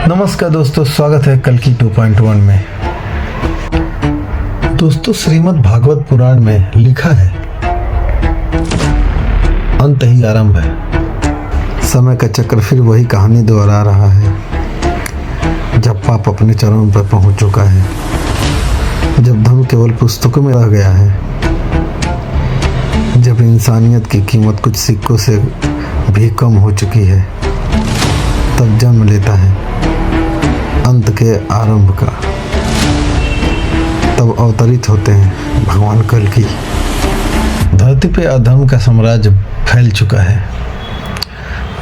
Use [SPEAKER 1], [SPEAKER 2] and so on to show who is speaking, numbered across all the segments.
[SPEAKER 1] नमस्कार दोस्तों, स्वागत है कल्कि 2.1 में। दोस्तों, श्रीमद् भागवत पुराण में लिखा है, अंत ही आरंभ है। समय का चक्र फिर वही कहानी दोहरा रहा है। जब पाप अपने चरम पर पहुंच चुका है, जब धर्म केवल पुस्तकों में रह गया है, जब इंसानियत की कीमत कुछ सिक्कों से भी कम हो चुकी है, तब जन्म लेता है अंत के आरंभ का। तब अवतरित होते हैं भगवान कल्कि। धरती पे अधर्म का साम्राज्य फैल चुका है।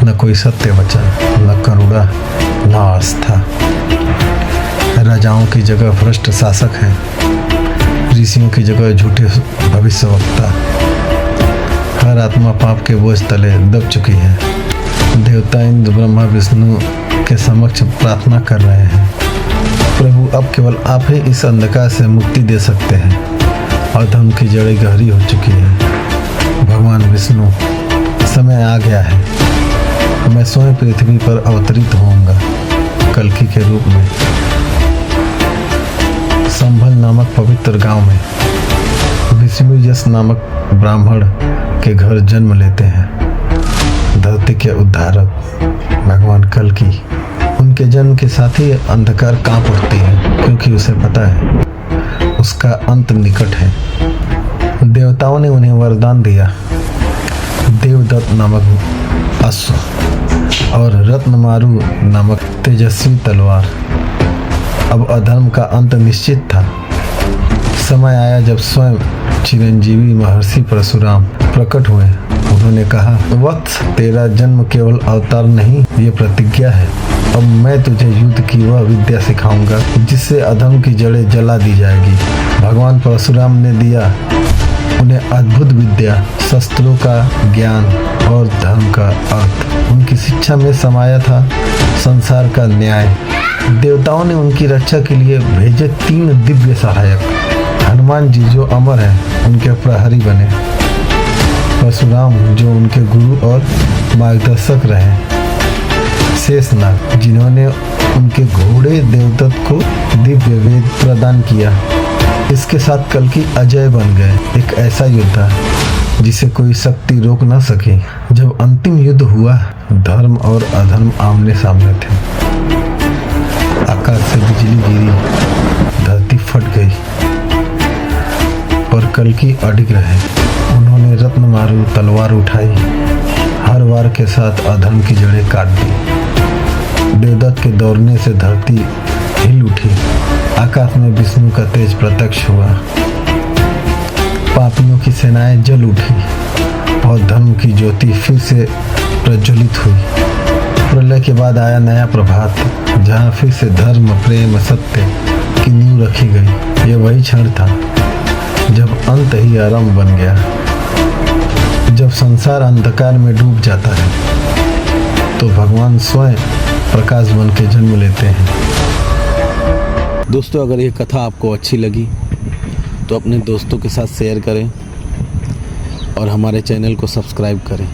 [SPEAKER 1] न कोई सत्य वचन, न करुणा, न आस्था। राजाओं की जगह भ्रष्ट शासक हैं, ऋषियों की जगह झूठे भविष्यवक्ता। हर आत्मा पाप के बोझ तले दब चुकी है। देवता इंद्र, ब्रह्मा, विष्णु के समक्ष प्रार्थना कर रहे हैं, प्रभु अब केवल आप ही इस अंधकार से मुक्ति दे सकते हैं। और धर्म की जड़ें गहरी हो चुकी है। भगवान विष्णु, समय आ गया है, मैं स्वयं पृथ्वी पर अवतरित होऊंगा कल्कि के रूप में। संभल नामक पवित्र गांव में विष्णु यश नामक ब्राह्मण के घर जन्म लेते हैं धरती के उद्धारक भगवान कल्कि। उनके जन्म के साथ ही अंधकार कांप उठती है, क्योंकि उसे पता है उसका अंत निकट है। देवताओं ने उन्हें वरदान दिया, देवदत्त नामक अश्व और रत्नमारु नामक तेजस्वी तलवार। अब अधर्म का अंत निश्चित था। समय आया जब स्वयं चिरंजीवी महर्षि परशुराम प्रकट हुए। उन्होंने कहा, वत्स, तेरा जन्म केवल अवतार नहीं, ये प्रतिज्ञा है। अब मैं तुझे युद्ध की वह विद्या सिखाऊंगा जिससे अधर्म की जड़ें जला दी जाएगी। भगवान परशुराम ने दिया उन्हें अद्भुत विद्या, शस्त्रों का ज्ञान और धर्म का अर्थ। उनकी शिक्षा में समाया था संसार का न्याय। देवताओं ने उनकी रक्षा के लिए भेजे 3 दिव्य सहायक। हनुमान जी जो अमर हैं, उनके प्रहरी बने। परशुराम जो उनके गुरु और मार्गदर्शक रहे। शेषनाग जिन्होंने उनके घोड़े देवदत्त को दिव्य वेद प्रदान किया। इसके साथ कल्कि अजय बन गए, एक ऐसा योद्धा जिसे कोई शक्ति रोक न सके। जब अंतिम युद्ध हुआ, धर्म और अधर्म आमने सामने थे। आकाश से बिजली गिरी, धरती फट गई, पर कल्कि अडिग रहे। उन्होंने रत्नमारु तलवार उठाई, हर वार के साथ अधर्म की जड़ें काट दी। देवदत्त के दौड़ने से धरती हिल उठी। आकाश में विष्णु का तेज प्रत्यक्ष हुआ। पापियों की सेनाएं जल उठी और धर्म की ज्योति फिर से प्रज्वलित हुई। प्रलय के बाद आया नया प्रभात, जहां फिर से धर्म, प्रेम, सत्य की नींव रखी गई। ये वही क्षण था जब अंत ही आरंभ बन गया। जब संसार अंधकार में डूब जाता है, तो भगवान स्वयं प्रकाश बन के जन्म लेते हैं।
[SPEAKER 2] दोस्तों, अगर ये कथा आपको अच्छी लगी तो अपने दोस्तों के साथ शेयर करें और हमारे चैनल को सब्सक्राइब करें।